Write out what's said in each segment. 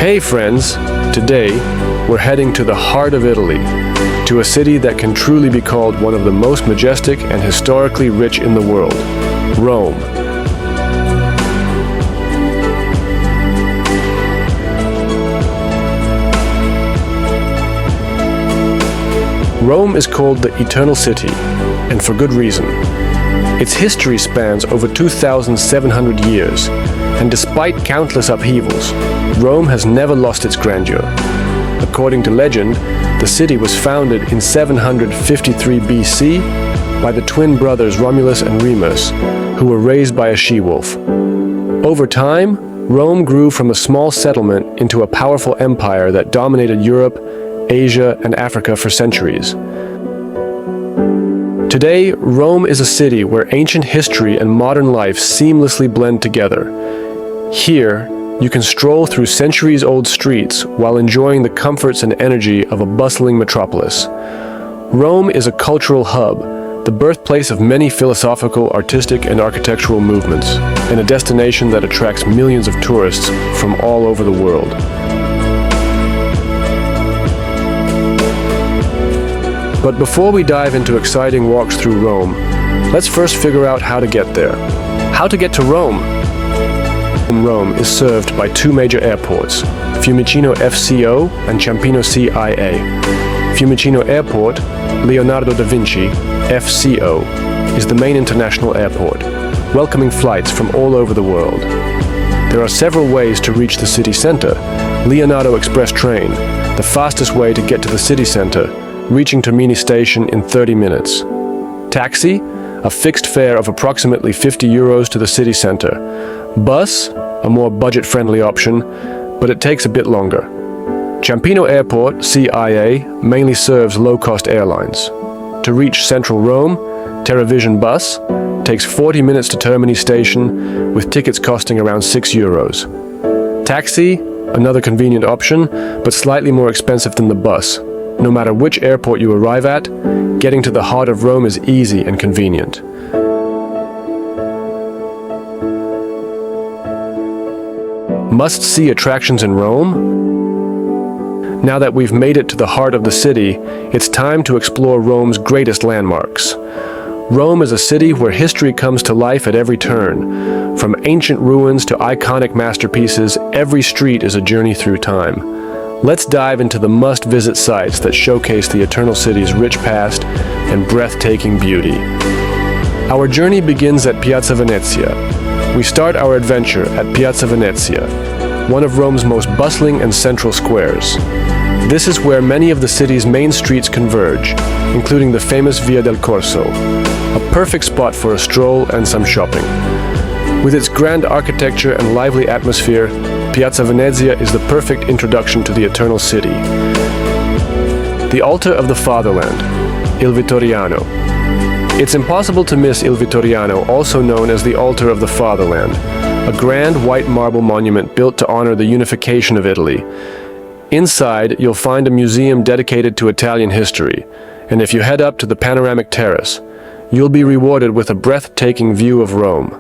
Hey friends, today we're heading to the heart of Italy, to a city that can truly be called one of the most majestic and historically rich in the world, Rome. Rome is called the Eternal City, and for good reason. Its history spans over 2,700 years, and despite countless upheavals, Rome has never lost its grandeur. According to legend, the city was founded in 753 BC by the twin brothers Romulus and Remus, who were raised by a she-wolf. Over time, Rome grew from a small settlement into a powerful empire that dominated Europe, Asia, and Africa for centuries. Today, Rome is a city where ancient history and modern life seamlessly blend together. Here, you can stroll through centuries-old streets while enjoying the comforts and energy of a bustling metropolis. Rome is a cultural hub, the birthplace of many philosophical, artistic, and architectural movements, and a destination that attracts millions of tourists from all over the world. But before we dive into exciting walks through Rome, let's first figure out how to get there. How to get to Rome? Rome is served by two major airports, Fiumicino FCO and Ciampino CIA. Fiumicino Airport, Leonardo da Vinci, FCO, is the main international airport, welcoming flights from all over the world. There are several ways to reach the city center. Leonardo Express train, the fastest way to get to the city center, reaching Termini station in 30 minutes. Taxi, a fixed fare of approximately €50 to the city center. Bus, a more budget-friendly option, but it takes a bit longer. Ciampino Airport, CIA, mainly serves low-cost airlines. To reach central Rome, TerraVision Bus takes 40 minutes to Termini station, with tickets costing around €6. Taxi, another convenient option, but slightly more expensive than the bus. No matter which airport you arrive at, getting to the heart of Rome is easy and convenient. Must-see attractions in Rome? Now that we've made it to the heart of the city, it's time to explore Rome's greatest landmarks. Rome is a city where history comes to life at every turn. From ancient ruins to iconic masterpieces, every street is a journey through time. Let's dive into the must-visit sites that showcase the Eternal City's rich past and breathtaking beauty. Our journey begins at Piazza Venezia. We start our adventure at Piazza Venezia, one of Rome's most bustling and central squares. This is where many of the city's main streets converge, including the famous Via del Corso, a perfect spot for a stroll and some shopping. With its grand architecture and lively atmosphere, Piazza Venezia is the perfect introduction to the Eternal City. The Altar of the Fatherland, Il Vittoriano. It's impossible to miss Il Vittoriano, also known as the Altar of the Fatherland, a grand white marble monument built to honor the unification of Italy. Inside, you'll find a museum dedicated to Italian history, and if you head up to the panoramic terrace, you'll be rewarded with a breathtaking view of Rome.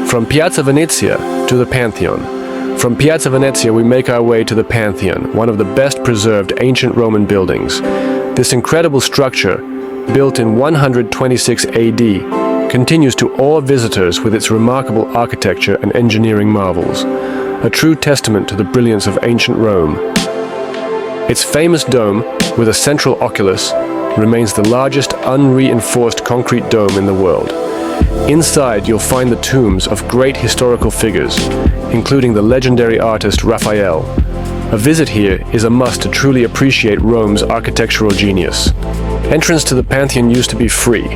From Piazza Venezia to the Pantheon. From Piazza Venezia we make our way to the Pantheon, one of the best preserved ancient Roman buildings. This incredible structure, built in 126 AD, continues to awe visitors with its remarkable architecture and engineering marvels, a true testament to the brilliance of ancient Rome. Its famous dome, with a central oculus, remains the largest unreinforced concrete dome in the world. Inside, you'll find the tombs of great historical figures, including the legendary artist Raphael. A visit here is a must to truly appreciate Rome's architectural genius. Entrance to the Pantheon used to be free,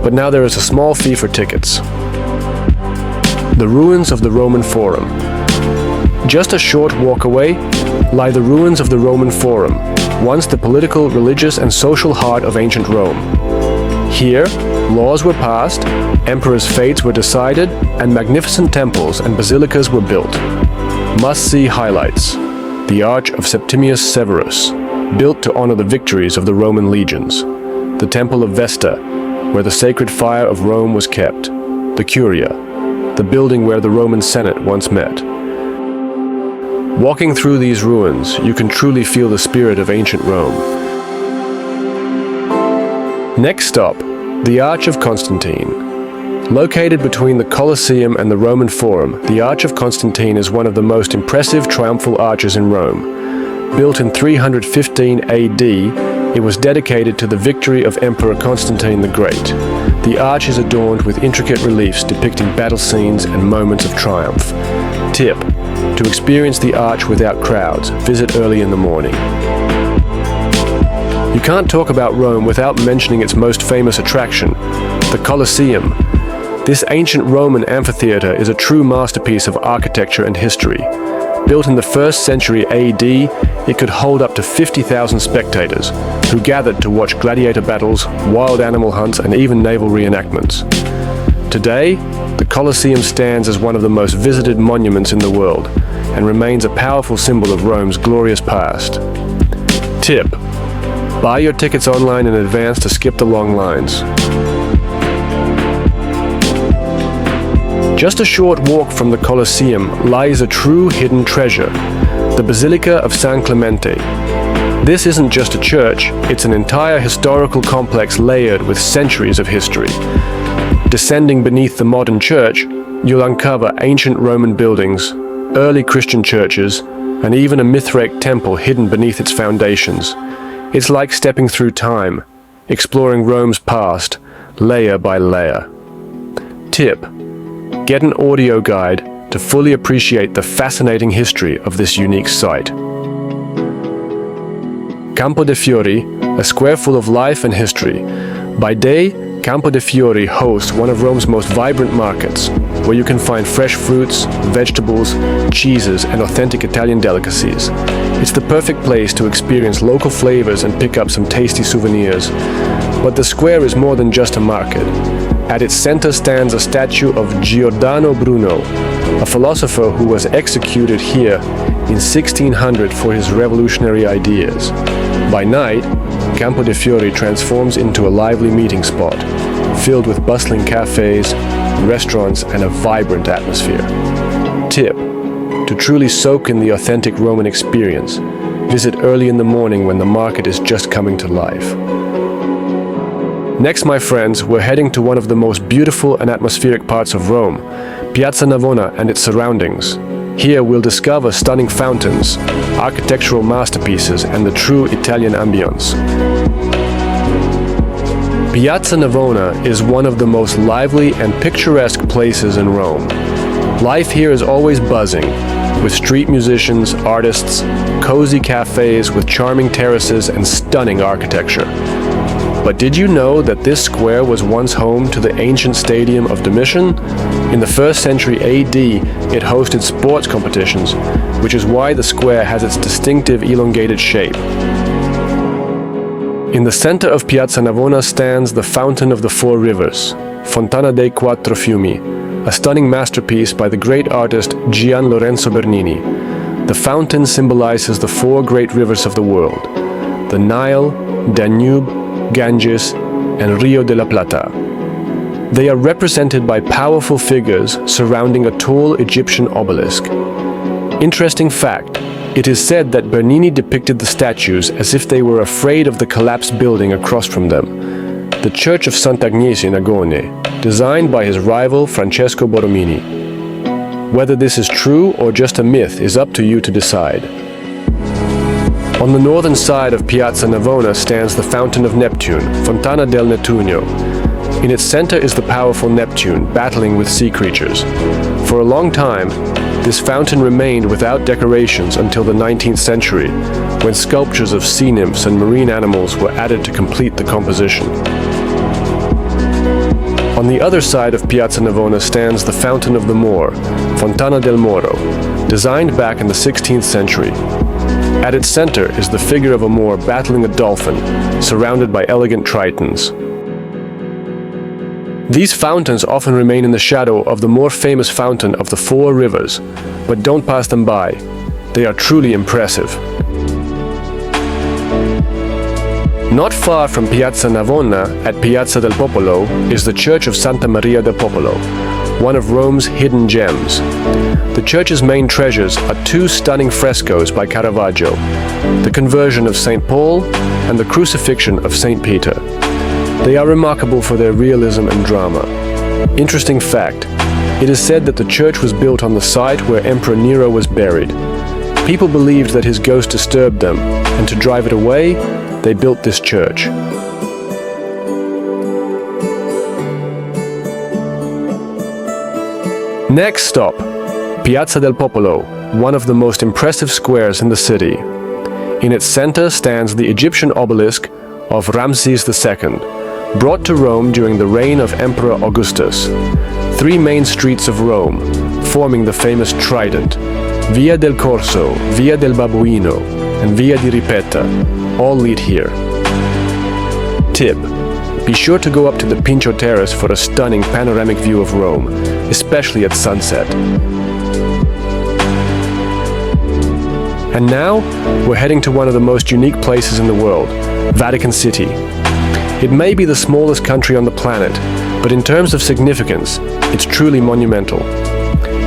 but now there is a small fee for tickets. The ruins of the Roman Forum. Just a short walk away lie the ruins of the Roman Forum, once the political, religious, and social heart of ancient Rome. Here, laws were passed, emperors' fates were decided, and magnificent temples and basilicas were built. Must-see highlights. The Arch of Septimius Severus, built to honor the victories of the Roman legions. The Temple of Vesta, where the sacred fire of Rome was kept. The Curia, the building where the Roman Senate once met. Walking through these ruins, you can truly feel the spirit of ancient Rome. Next stop, the Arch of Constantine. Located between the Colosseum and the Roman Forum, the Arch of Constantine is one of the most impressive triumphal arches in Rome. Built in 315 AD, it was dedicated to the victory of Emperor Constantine the Great. The arch is adorned with intricate reliefs depicting battle scenes and moments of triumph. Tip: to experience the arch without crowds, visit early in the morning. You can't talk about Rome without mentioning its most famous attraction, the Colosseum. This ancient Roman amphitheater is a true masterpiece of architecture and history. Built in the 1st century AD, it could hold up to 50,000 spectators, who gathered to watch gladiator battles, wild animal hunts, and even naval reenactments. Today, the Colosseum stands as one of the most visited monuments in the world, and remains a powerful symbol of Rome's glorious past. Tip: buy your tickets online in advance to skip the long lines. Just a short walk from the Colosseum lies a true hidden treasure, the Basilica of San Clemente. This isn't just a church, it's an entire historical complex layered with centuries of history. Descending beneath the modern church, you'll uncover ancient Roman buildings, early Christian churches, and even a Mithraic temple hidden beneath its foundations. It's like stepping through time, exploring Rome's past, layer by layer. Tip: get an audio guide to fully appreciate the fascinating history of this unique site. Campo de' Fiori, a square full of life and history. By day, Campo de' Fiori hosts one of Rome's most vibrant markets, where you can find fresh fruits, vegetables, cheeses, and authentic Italian delicacies. It's the perfect place to experience local flavors and pick up some tasty souvenirs. But the square is more than just a market. At its center stands a statue of Giordano Bruno, a philosopher who was executed here in 1600 for his revolutionary ideas. By night, Campo de' Fiori transforms into a lively meeting spot, filled with bustling cafes, restaurants, and a vibrant atmosphere. Tip: to truly soak in the authentic Roman experience, visit early in the morning when the market is just coming to life. Next, my friends, we're heading to one of the most beautiful and atmospheric parts of Rome, Piazza Navona and its surroundings. Here we'll discover stunning fountains, architectural masterpieces, and the true Italian ambience. Piazza Navona is one of the most lively and picturesque places in Rome. Life here is always buzzing, with street musicians, artists, cozy cafes with charming terraces and stunning architecture. But did you know that this square was once home to the ancient Stadium of Domitian? In the 1st century AD, it hosted sports competitions, which is why the square has its distinctive elongated shape. In the center of Piazza Navona stands the Fountain of the Four Rivers, Fontana dei Quattro Fiumi, a stunning masterpiece by the great artist Gian Lorenzo Bernini. The fountain symbolizes the four great rivers of the world: the Nile, Danube, Ganges, and Rio de la Plata. They are represented by powerful figures surrounding a tall Egyptian obelisk. Interesting fact, it is said that Bernini depicted the statues as if they were afraid of the collapsed building across from them, the Church of Sant'Agnese in Agone, designed by his rival Francesco Borromini. Whether this is true or just a myth is up to you to decide. On the northern side of Piazza Navona stands the Fountain of Neptune, Fontana del Nettunio. In its center is the powerful Neptune, battling with sea creatures. For a long time, this fountain remained without decorations until the 19th century, when sculptures of sea nymphs and marine animals were added to complete the composition. On the other side of Piazza Navona stands the Fountain of the Moor, Fontana del Moro, designed back in the 16th century. At its center is the figure of a Moor battling a dolphin, surrounded by elegant tritons. These fountains often remain in the shadow of the more famous Fountain of the Four Rivers, but don't pass them by. They are truly impressive. Not far from Piazza Navona, at Piazza del Popolo, is the Church of Santa Maria del Popolo, one of Rome's hidden gems. The church's main treasures are two stunning frescoes by Caravaggio, the Conversion of St. Paul and the Crucifixion of St. Peter. They are remarkable for their realism and drama. Interesting fact, it is said that the church was built on the site where Emperor Nero was buried. People believed that his ghost disturbed them, and to drive it away, they built this church. Next stop, Piazza del Popolo, one of the most impressive squares in the city. In its center stands the Egyptian obelisk of Ramses II, brought to Rome during the reign of Emperor Augustus. Three main streets of Rome, forming the famous Trident, Via del Corso, Via del Babuino, and Via di Ripetta, all lead here. Tip: be sure to go up to the Pincio Terrace for a stunning panoramic view of Rome, especially at sunset. And now, we're heading to one of the most unique places in the world, Vatican City. It may be the smallest country on the planet, but in terms of significance, it's truly monumental.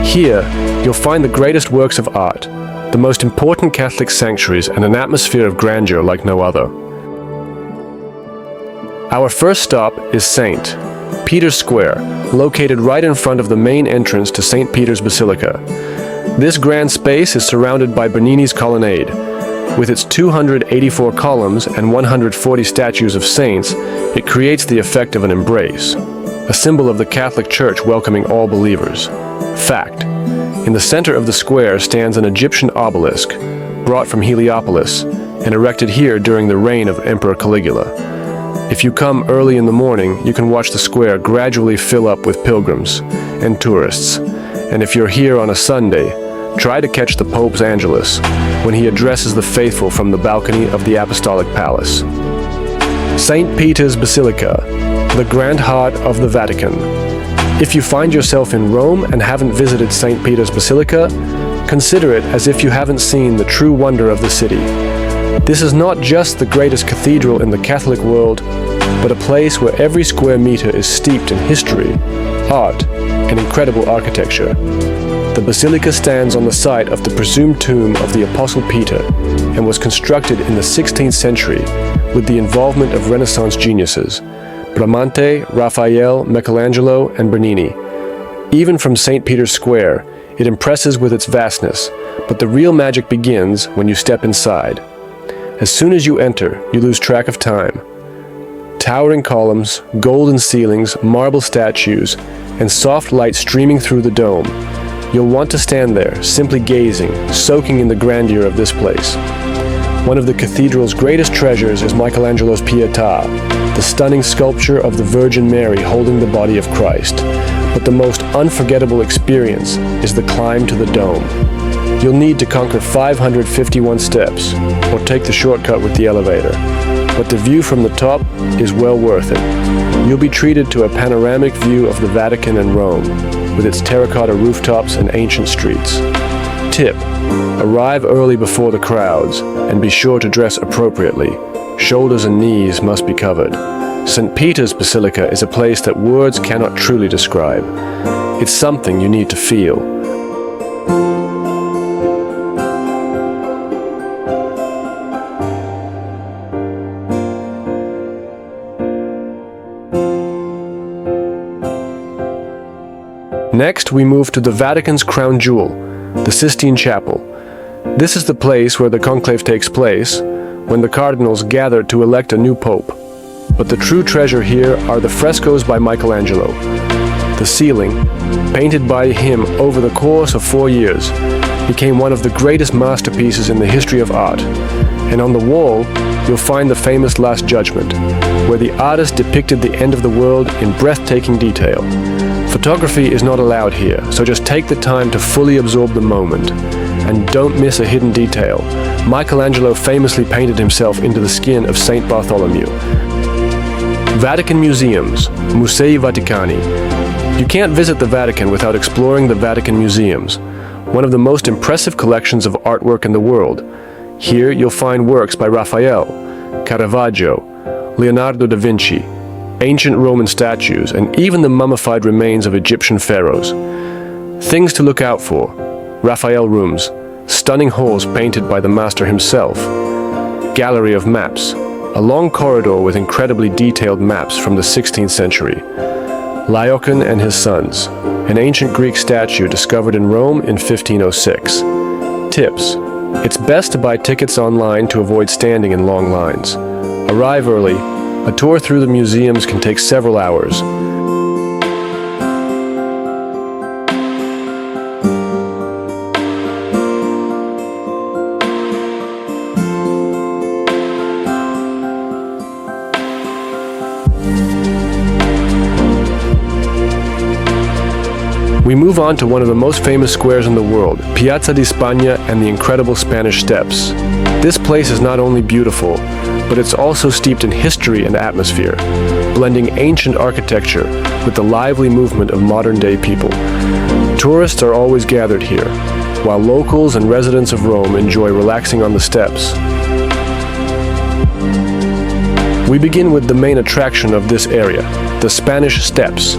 Here, you'll find the greatest works of art, the most important Catholic sanctuaries, and an atmosphere of grandeur like no other. Our first stop is St. Peter's Square, located right in front of the main entrance to St. Peter's Basilica. This grand space is surrounded by Bernini's colonnade. With its 284 columns and 140 statues of saints, it creates the effect of an embrace, a symbol of the Catholic Church welcoming all believers. Fact: in the center of the square stands an Egyptian obelisk, brought from Heliopolis, and erected here during the reign of Emperor Caligula. If you come early in the morning, you can watch the square gradually fill up with pilgrims and tourists. And if you're here on a Sunday, try to catch the Pope's Angelus when he addresses the faithful from the balcony of the Apostolic Palace. St. Peter's Basilica, the grand heart of the Vatican. If you find yourself in Rome and haven't visited St. Peter's Basilica, consider it as if you haven't seen the true wonder of the city. This is not just the greatest cathedral in the Catholic world, but a place where every square meter is steeped in history, art, and incredible architecture. The basilica stands on the site of the presumed tomb of the Apostle Peter and was constructed in the 16th century with the involvement of Renaissance geniuses, Bramante, Raphael, Michelangelo, and Bernini. Even from St. Peter's Square, it impresses with its vastness, but the real magic begins when you step inside. As soon as you enter, you lose track of time. Towering columns, golden ceilings, marble statues, and soft light streaming through the dome. You'll want to stand there, simply gazing, soaking in the grandeur of this place. One of the cathedral's greatest treasures is Michelangelo's Pietà, the stunning sculpture of the Virgin Mary holding the body of Christ. But the most unforgettable experience is the climb to the dome. You'll need to conquer 551 steps, or take the shortcut with the elevator. But the view from the top is well worth it. You'll be treated to a panoramic view of the Vatican and Rome, with its terracotta rooftops and ancient streets. Tip: arrive early before the crowds, and be sure to dress appropriately. Shoulders and knees must be covered. St. Peter's Basilica is a place that words cannot truly describe. It's something you need to feel. Next, we move to the Vatican's crown jewel, the Sistine Chapel. This is the place where the conclave takes place, when the cardinals gather to elect a new pope. But the true treasure here are the frescoes by Michelangelo. The ceiling, painted by him over the course of 4 years, became one of the greatest masterpieces in the history of art. And on the wall, you'll find the famous Last Judgment, where the artist depicted the end of the world in breathtaking detail. Photography is not allowed here, so just take the time to fully absorb the moment. And don't miss a hidden detail. Michelangelo famously painted himself into the skin of Saint Bartholomew. Vatican Museums, Musei Vaticani. You can't visit the Vatican without exploring the Vatican Museums, one of the most impressive collections of artwork in the world. Here you'll find works by Raphael, Caravaggio, Leonardo da Vinci, ancient Roman statues, and even the mummified remains of Egyptian pharaohs. Things to look out for: Raphael rooms, stunning halls painted by the master himself, gallery of maps, a long corridor with incredibly detailed maps from the 16th century, Laocoon and his sons, an ancient Greek statue discovered in Rome in 1506. Tips: it's best to buy tickets online to avoid standing in long lines. Arrive early. A tour through the museums can take several hours. We move on to one of the most famous squares in the world, Piazza di Spagna and the incredible Spanish Steps. This place is not only beautiful, but it's also steeped in history and atmosphere, blending ancient architecture with the lively movement of modern-day people. Tourists are always gathered here, while locals and residents of Rome enjoy relaxing on the steps. We begin with the main attraction of this area, the Spanish Steps.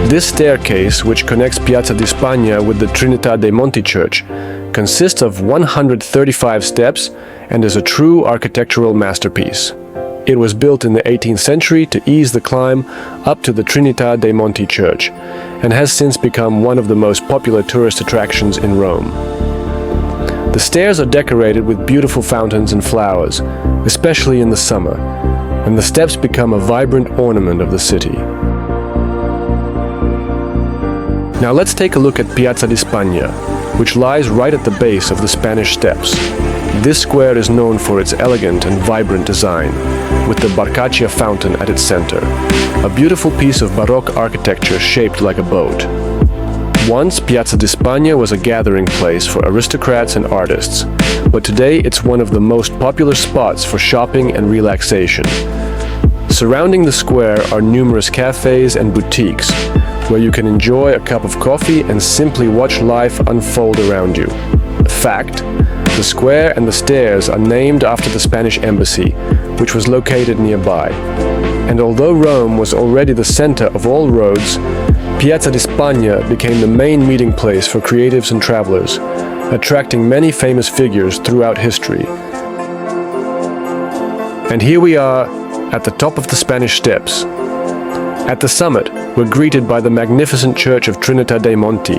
This staircase, which connects Piazza di Spagna with the Trinità dei Monti Church, consists of 135 steps and is a true architectural masterpiece. It was built in the 18th century to ease the climb up to the Trinità dei Monti Church, and has since become one of the most popular tourist attractions in Rome. The stairs are decorated with beautiful fountains and flowers, especially in the summer, and the steps become a vibrant ornament of the city. Now let's take a look at Piazza di Spagna, which lies right at the base of the Spanish Steps. This square is known for its elegant and vibrant design, with the Barcaccia fountain at its center, a beautiful piece of Baroque architecture shaped like a boat. Once, Piazza di Spagna was a gathering place for aristocrats and artists, but today it's one of the most popular spots for shopping and relaxation. Surrounding the square are numerous cafes and boutiques, where you can enjoy a cup of coffee and simply watch life unfold around you. Fact: the square and the stairs are named after the Spanish embassy, which was located nearby. And although Rome was already the center of all roads, Piazza di Spagna became the main meeting place for creatives and travelers, attracting many famous figures throughout history. And here we are, at the top of the Spanish Steps. At the summit, we're greeted by the magnificent Church of Trinità dei Monti,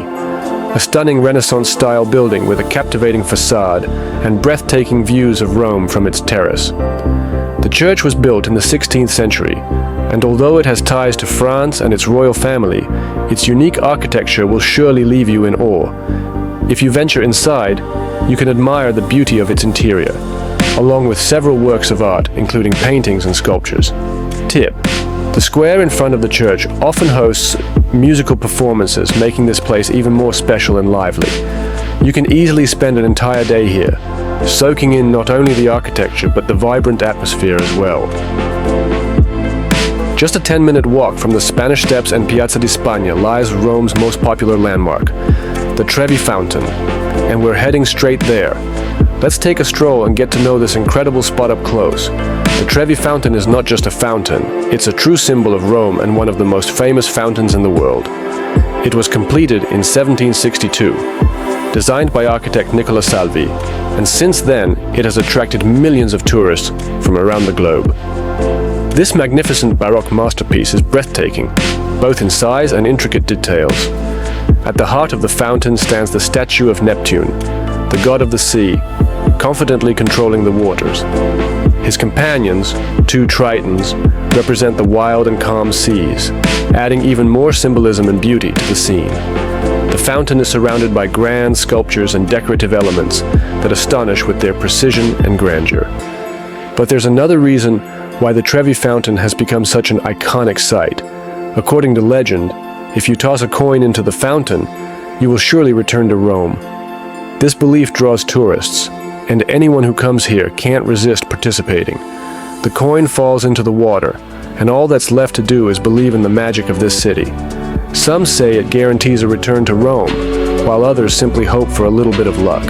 a stunning Renaissance-style building with a captivating facade and breathtaking views of Rome from its terrace. The church was built in the 16th century, and although it has ties to France and its royal family, its unique architecture will surely leave you in awe. If you venture inside, you can admire the beauty of its interior, along with several works of art, including paintings and sculptures. Tip: the square in front of the church often hosts musical performances, making this place even more special and lively. You can easily spend an entire day here, soaking in not only the architecture but the vibrant atmosphere as well. Just a 10-minute walk from the Spanish Steps and Piazza di Spagna lies Rome's most popular landmark, the Trevi Fountain, and we're heading straight there. Let's take a stroll and get to know this incredible spot up close. The Trevi Fountain is not just a fountain, it's a true symbol of Rome and one of the most famous fountains in the world. It was completed in 1762, designed by architect Nicola Salvi, and since then it has attracted millions of tourists from around the globe. This magnificent Baroque masterpiece is breathtaking, both in size and intricate details. At the heart of the fountain stands the statue of Neptune, the god of the sea, confidently controlling the waters. His companions, two tritons, represent the wild and calm seas, adding even more symbolism and beauty to the scene. The fountain is surrounded by grand sculptures and decorative elements that astonish with their precision and grandeur. But there's another reason why the Trevi Fountain has become such an iconic sight. According to legend, if you toss a coin into the fountain, you will surely return to Rome. This belief draws tourists, and anyone who comes here can't resist participating. The coin falls into the water, and all that's left to do is believe in the magic of this city. Some say it guarantees a return to Rome, while others simply hope for a little bit of luck.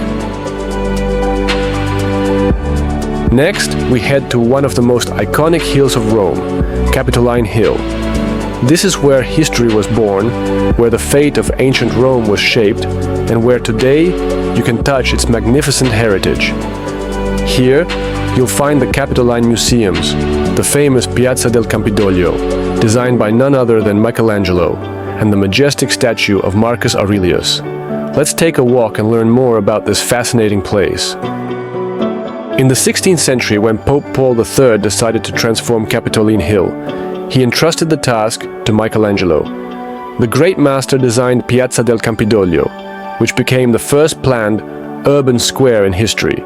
Next, we head to one of the most iconic hills of Rome, Capitoline Hill. This is where history was born, where the fate of ancient Rome was shaped, and where today you can touch its magnificent heritage. Here, you'll find the Capitoline Museums, the famous Piazza del Campidoglio, designed by none other than Michelangelo, and the majestic statue of Marcus Aurelius. Let's take a walk and learn more about this fascinating place. In the 16th century, when Pope Paul III decided to transform Capitoline Hill, he entrusted the task to Michelangelo. The great master designed Piazza del Campidoglio, which became the first planned urban square in history.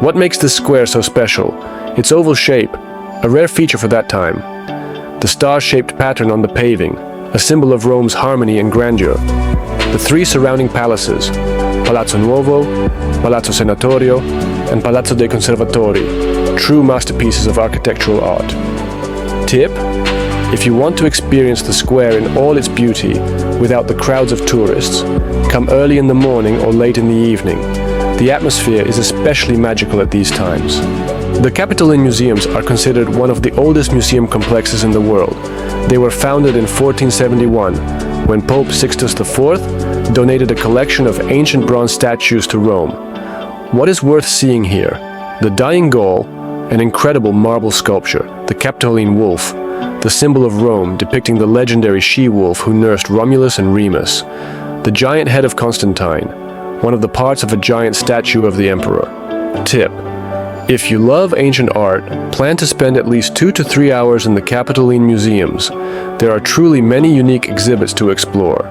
What makes this square so special? Its oval shape, a rare feature for that time. The star-shaped pattern on the paving, a symbol of Rome's harmony and grandeur. The three surrounding palaces, Palazzo Nuovo, Palazzo Senatorio, and Palazzo dei Conservatori, true masterpieces of architectural art. Tip: if you want to experience the square in all its beauty without the crowds of tourists, come early in the morning or late in the evening. The atmosphere is especially magical at these times. The Capitoline Museums are considered one of the oldest museum complexes in the world. They were founded in 1471, when Pope Sixtus IV donated a collection of ancient bronze statues to Rome. What is worth seeing here? The Dying Gaul, an incredible marble sculpture, the Capitoline Wolf, the symbol of Rome depicting the legendary she-wolf who nursed Romulus and Remus, the giant head of Constantine, one of the parts of a giant statue of the emperor. Tip: if you love ancient art, plan to spend at least 2 to 3 hours in the Capitoline Museums. There are truly many unique exhibits to explore.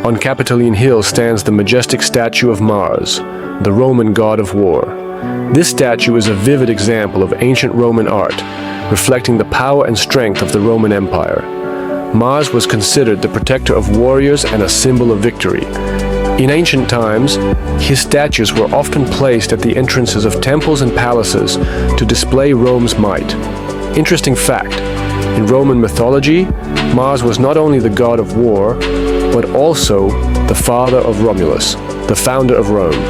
On Capitoline Hill stands the majestic statue of Mars, the Roman god of war. This statue is a vivid example of ancient Roman art, reflecting the power and strength of the Roman Empire. Mars was considered the protector of warriors and a symbol of victory. In ancient times, his statues were often placed at the entrances of temples and palaces to display Rome's might. Interesting fact: in Roman mythology, Mars was not only the god of war, but also the father of Romulus, the founder of Rome.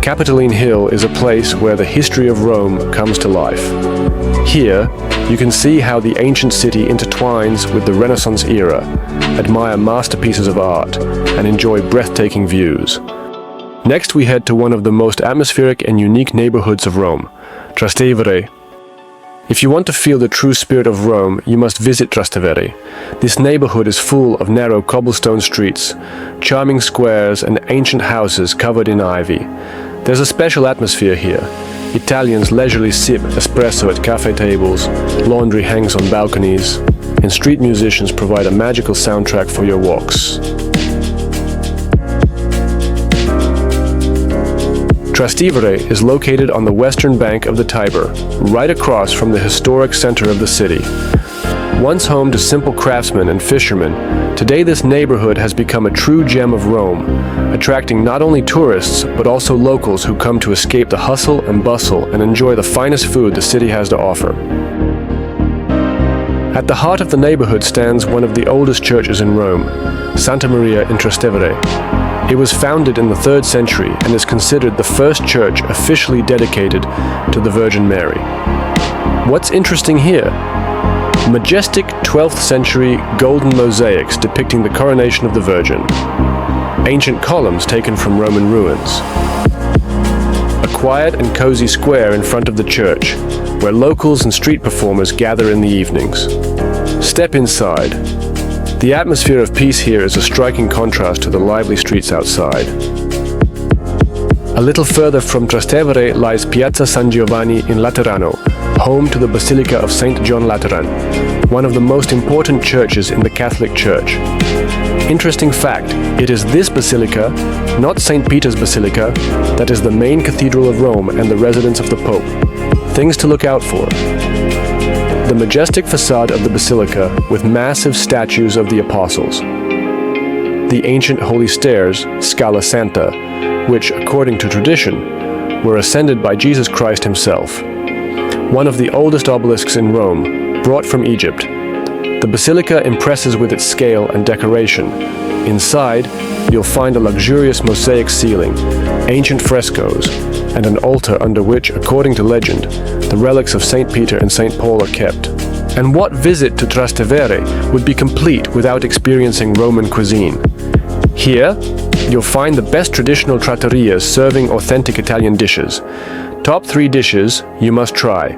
Capitoline Hill is a place where the history of Rome comes to life. Here, you can see how the ancient city intertwines with the Renaissance era, admire masterpieces of art, and enjoy breathtaking views. Next, we head to one of the most atmospheric and unique neighborhoods of Rome, Trastevere. If you want to feel the true spirit of Rome, you must visit Trastevere. This neighborhood is full of narrow cobblestone streets, charming squares, and ancient houses covered in ivy. There's a special atmosphere here. Italians leisurely sip espresso at cafe tables, laundry hangs on balconies, and street musicians provide a magical soundtrack for your walks. Trastevere is located on the western bank of the Tiber, right across from the historic center of the city. Once home to simple craftsmen and fishermen, today this neighborhood has become a true gem of Rome, attracting not only tourists, but also locals who come to escape the hustle and bustle and enjoy the finest food the city has to offer. At the heart of the neighborhood stands one of the oldest churches in Rome, Santa Maria in Trastevere. It was founded in the 3rd century and is considered the first church officially dedicated to the Virgin Mary. What's interesting here? Majestic 12th century golden mosaics depicting the coronation of the Virgin. Ancient columns taken from Roman ruins. A quiet and cozy square in front of the church, where locals and street performers gather in the evenings. Step inside. The atmosphere of peace here is a striking contrast to the lively streets outside. A little further from Trastevere lies Piazza San Giovanni in Laterano, home to the Basilica of St. John Lateran, one of the most important churches in the Catholic Church. Interesting fact, it is this basilica, not St. Peter's Basilica, that is the main cathedral of Rome and the residence of the Pope. Things to look out for. The majestic facade of the basilica with massive statues of the apostles. The ancient holy stairs, Scala Santa, which, according to tradition, were ascended by Jesus Christ himself. One of the oldest obelisks in Rome, brought from Egypt. The basilica impresses with its scale and decoration. Inside, you'll find a luxurious mosaic ceiling, ancient frescoes, and an altar under which, according to legend, the relics of St. Peter and St. Paul are kept. And what visit to Trastevere would be complete without experiencing Roman cuisine? Here, you'll find the best traditional trattorias serving authentic Italian dishes. Top 3 dishes you must try.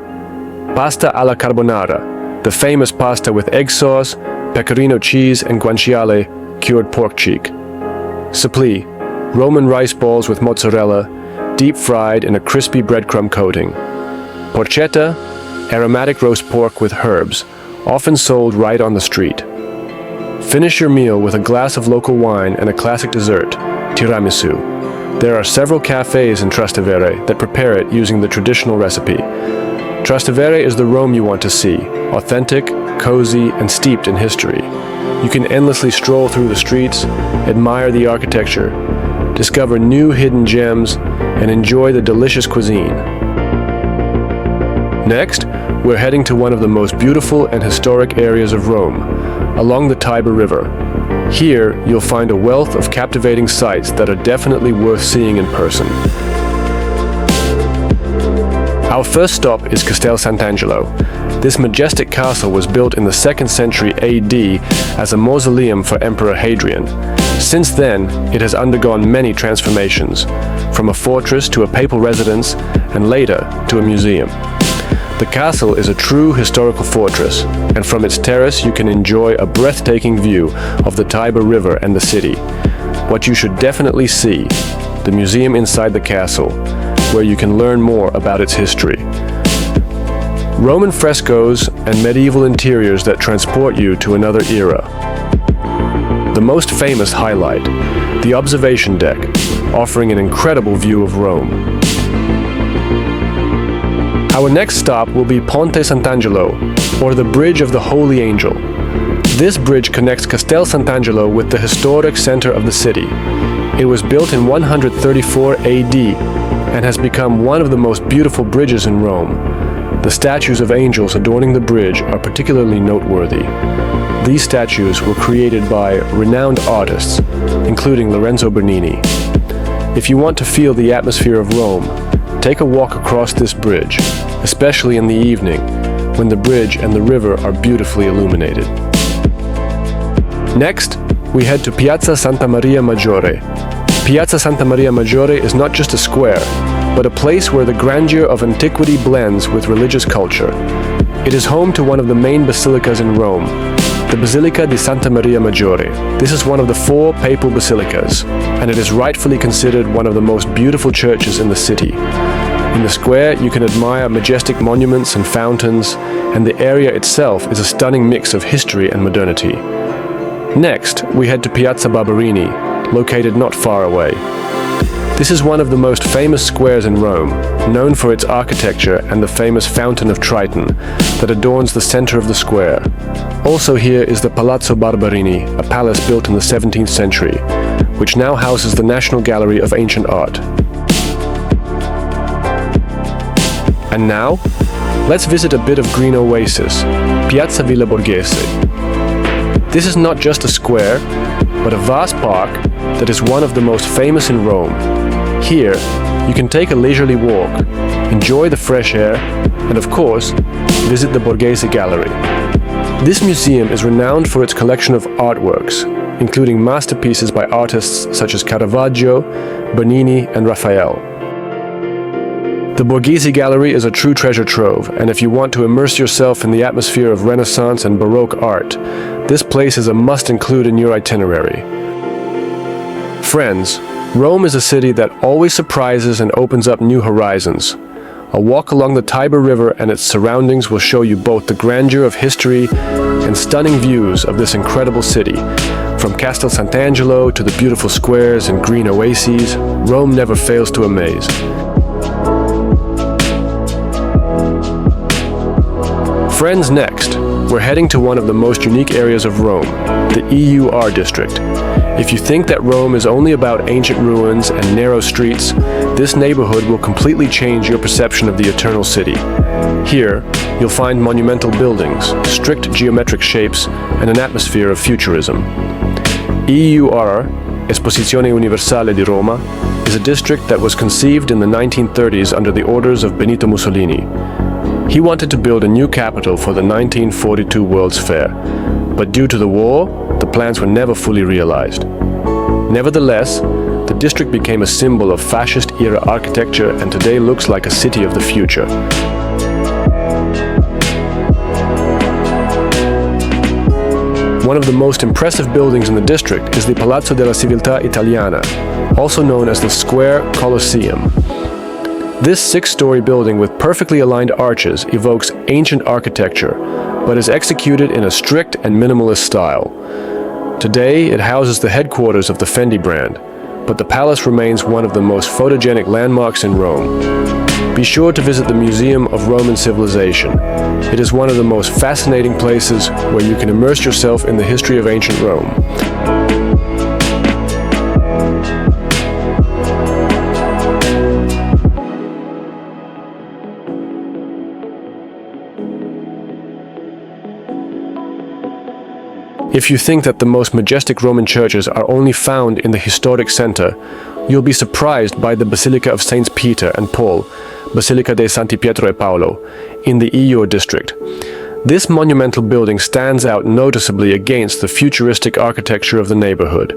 Pasta alla carbonara, the famous pasta with egg sauce, pecorino cheese, and guanciale, cured pork cheek. Supplì, Roman rice balls with mozzarella, deep fried in a crispy breadcrumb coating. Porchetta, aromatic roast pork with herbs, often sold right on the street. Finish your meal with a glass of local wine and a classic dessert, tiramisu. There are several cafes in Trastevere that prepare it using the traditional recipe. Trastevere is the Rome you want to see, authentic, cozy, and steeped in history. You can endlessly stroll through the streets, admire the architecture, discover new hidden gems, and enjoy the delicious cuisine. Next, we're heading to one of the most beautiful and historic areas of Rome, along the Tiber River. Here, you'll find a wealth of captivating sights that are definitely worth seeing in person. Our first stop is Castel Sant'Angelo. This majestic castle was built in the 2nd century AD as a mausoleum for Emperor Hadrian. Since then, it has undergone many transformations, from a fortress to a papal residence, and later to a museum. The castle is a true historical fortress, and from its terrace you can enjoy a breathtaking view of the Tiber River and the city. What you should definitely see, the museum inside the castle, where you can learn more about its history. Roman frescoes and medieval interiors that transport you to another era. The most famous highlight, the observation deck, offering an incredible view of Rome. Our next stop will be Ponte Sant'Angelo, or the Bridge of the Holy Angel. This bridge connects Castel Sant'Angelo with the historic center of the city. It was built in 134 AD and has become one of the most beautiful bridges in Rome. The statues of angels adorning the bridge are particularly noteworthy. These statues were created by renowned artists, including Lorenzo Bernini. If you want to feel the atmosphere of Rome, take a walk across this bridge, especially in the evening, when the bridge and the river are beautifully illuminated. Next, we head to Piazza Santa Maria Maggiore. Piazza Santa Maria Maggiore is not just a square, but a place where the grandeur of antiquity blends with religious culture. It is home to one of the main basilicas in Rome, the Basilica di Santa Maria Maggiore. This is one of the 4 papal basilicas, and it is rightfully considered one of the most beautiful churches in the city. In the square, you can admire majestic monuments and fountains, and the area itself is a stunning mix of history and modernity. Next, we head to Piazza Barberini, located not far away. This is one of the most famous squares in Rome, known for its architecture and the famous Fountain of Triton that adorns the center of the square. Also here is the Palazzo Barberini, a palace built in the 17th century, which now houses the National Gallery of Ancient Art. And now, let's visit a bit of green oasis, Piazza Villa Borghese. This is not just a square, but a vast park that is one of the most famous in Rome. Here, you can take a leisurely walk, enjoy the fresh air, and of course, visit the Borghese Gallery. This museum is renowned for its collection of artworks, including masterpieces by artists such as Caravaggio, Bernini, and Raphael. The Borghese Gallery is a true treasure trove, and if you want to immerse yourself in the atmosphere of Renaissance and Baroque art, this place is a must-include in your itinerary. Friends, Rome is a city that always surprises and opens up new horizons. A walk along the Tiber River and its surroundings will show you both the grandeur of history and stunning views of this incredible city. From Castel Sant'Angelo to the beautiful squares and green oases, Rome never fails to amaze. Friends, next, we're heading to one of the most unique areas of Rome, the EUR district. If you think that Rome is only about ancient ruins and narrow streets, this neighborhood will completely change your perception of the Eternal City. Here, you'll find monumental buildings, strict geometric shapes, and an atmosphere of futurism. EUR, Esposizione Universale di Roma, is a district that was conceived in the 1930s under the orders of Benito Mussolini. He wanted to build a new capital for the 1942 World's Fair, but due to the war, the plans were never fully realized. Nevertheless, the district became a symbol of fascist-era architecture and today looks like a city of the future. One of the most impressive buildings in the district is the Palazzo della Civiltà Italiana, also known as the Square Colosseum. This six-story building with perfectly aligned arches evokes ancient architecture, but is executed in a strict and minimalist style. Today, it houses the headquarters of the Fendi brand, but the palace remains one of the most photogenic landmarks in Rome. Be sure to visit the Museum of Roman Civilization. It is one of the most fascinating places where you can immerse yourself in the history of ancient Rome. If you think that the most majestic Roman churches are only found in the historic center, you'll be surprised by the Basilica of Saints Peter and Paul, Basilica dei Santi Pietro e Paolo, in the Itinerary district. This monumental building stands out noticeably against the futuristic architecture of the neighborhood.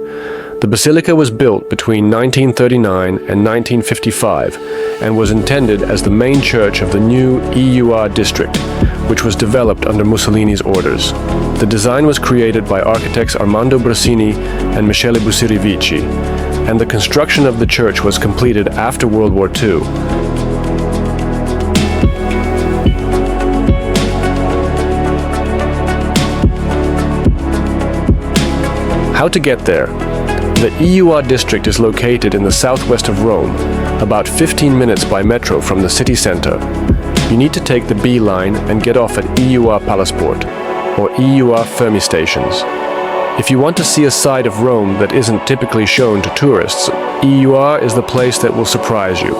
The basilica was built between 1939 and 1955 and was intended as the main church of the new Itinerary district, which was developed under Mussolini's orders. The design was created by architects Armando Brasini and Michele Bussirivici, and the construction of the church was completed after World War II. How to get there? The Itinerary district is located in the southwest of Rome, about 15 minutes by metro from the city center. You need to take the B line and get off at Itinerary Palasport, or Itinerary Fermi stations. If you want to see a side of Rome that isn't typically shown to tourists, Itinerary is the place that will surprise you.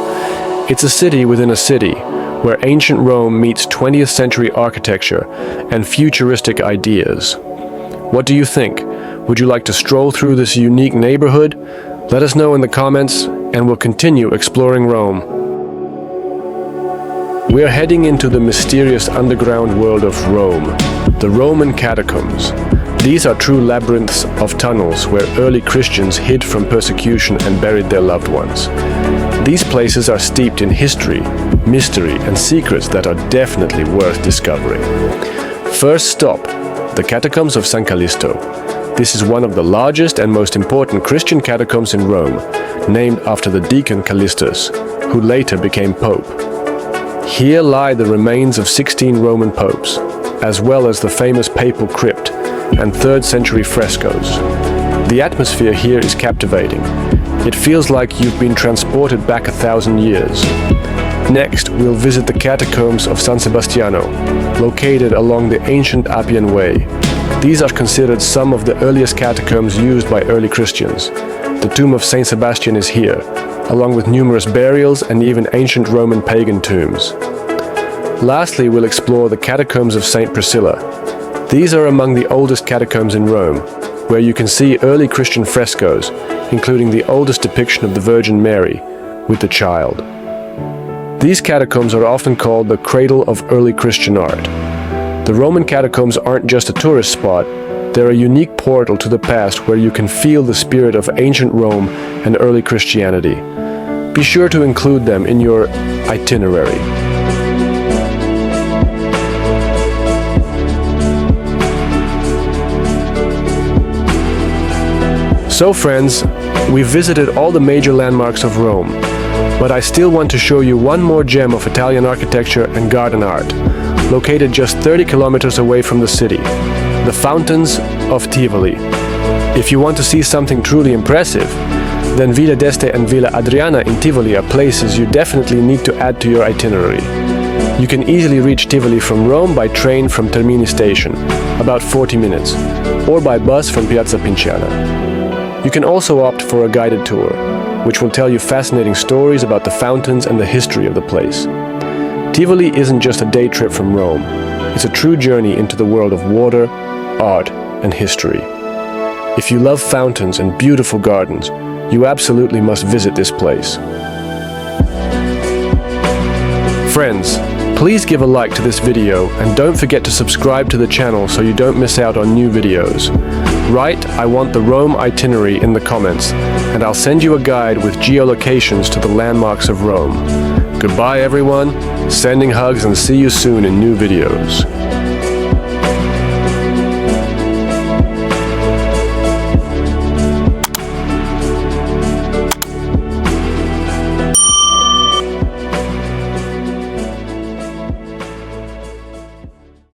It's a city within a city, where ancient Rome meets 20th century architecture and futuristic ideas. What do you think? Would you like to stroll through this unique neighborhood? Let us know in the comments, and we'll continue exploring Rome. We are heading into the mysterious underground world of Rome, the Roman catacombs. These are true labyrinths of tunnels where early Christians hid from persecution and buried their loved ones. These places are steeped in history, mystery, and secrets that are definitely worth discovering. First stop, the Catacombs of San Callisto. This is one of the largest and most important Christian catacombs in Rome, named after the deacon Callistus, who later became pope. Here lie the remains of 16 Roman popes, as well as the famous papal crypt and 3rd century frescoes. The atmosphere here is captivating. It feels like you've been transported back 1,000 years. Next, we'll visit the catacombs of San Sebastiano, located along the ancient Appian Way. These are considered some of the earliest catacombs used by early Christians. The tomb of Saint Sebastian is here, along with numerous burials and even ancient Roman pagan tombs. Lastly, we'll explore the catacombs of Saint Priscilla. These are among the oldest catacombs in Rome, where you can see early Christian frescoes, including the oldest depiction of the Virgin Mary with the child. These catacombs are often called the cradle of early Christian art. The Roman catacombs aren't just a tourist spot, they're a unique portal to the past where you can feel the spirit of ancient Rome and early Christianity. Be sure to include them in your itinerary. So friends, we've visited all the major landmarks of Rome, but I still want to show you one more gem of Italian architecture and garden art, located just 30 kilometers away from the city, the Fountains of Tivoli. If you want to see something truly impressive, then Villa d'Este and Villa Adriana in Tivoli are places you definitely need to add to your itinerary. You can easily reach Tivoli from Rome by train from Termini station, about 40 minutes, or by bus from Piazza Pinciana. You can also opt for a guided tour, which will tell you fascinating stories about the fountains and the history of the place. Tivoli isn't just a day trip from Rome, it's a true journey into the world of water, art, and history. If you love fountains and beautiful gardens, You absolutely must visit this place. Friends, please give a like to this video and don't forget to subscribe to the channel so you don't miss out on new videos. Write "I want the Rome itinerary" in the comments, and I'll send you a guide with geolocations to the landmarks of Rome. Goodbye everyone, sending hugs and see you soon in new videos.